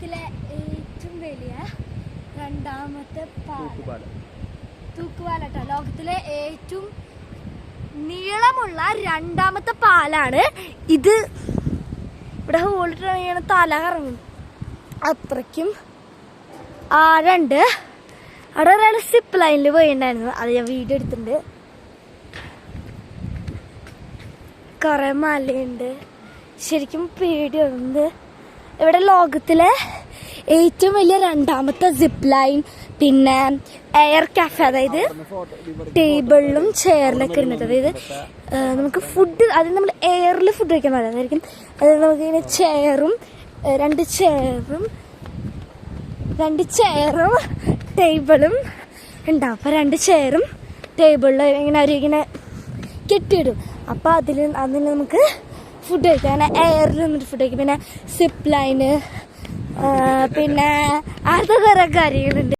ലോകത്തിലെ ഏറ്റവും വലിയ രണ്ടാമത്തെ തൂക്കുപാലട്ടോ. ലോകത്തിലെ ഏറ്റവും നീളമുള്ള രണ്ടാമത്തെ പാലാണ് ഇത്. ഇവിടെ ഹോളിട്ടാണ് തല കറങ്ങും, അത്രയ്ക്കും ആഴണ്ട്. അവിടെ ഒരാൾ സിപ്പ് ലൈനിൽ പോയിണ്ടായിരുന്നു, അത് ഞാൻ വീഡിയോ എടുത്തിട്ടുണ്ട്. കുറെ മലയുണ്ട്, ശരിക്കും പേടിയുണ്ട്. ഇവിടെ ലോകത്തിലെ ഏറ്റവും വലിയ രണ്ടാമത്തെ സിപ്പ് ലൈൻ, പിന്നെ എയർ കാഫെ, അതായത് ടേബിളിലും ചെയറിലൊക്കെ ഇരുന്നിട്ട്, അതായത് നമുക്ക് ഫുഡ്, അതായത് നമ്മൾ എയറിൽ ഫുഡ് കഴിക്കാൻ പാടില്ല, അതായിരിക്കും. അതായത് നമുക്കിങ്ങനെ രണ്ട് ചെയറും ടേബിളും ഉണ്ടാവും. അപ്പോൾ 2 ചെയറും ടേബിളിൽ ഇങ്ങനെ ഇങ്ങനെ കെട്ടിയിടും. അപ്പോൾ അതിൽ നമുക്ക് ഫുഡ് കഴിക്കാം, അങ്ങനെ എയറിൽ നിന്നിട്ട് ഫുഡ് കഴിക്കും. പിന്നെ സിപ്പ് ലൈന്, പിന്നെ അത് കുറേ കാര്യങ്ങളുണ്ട്.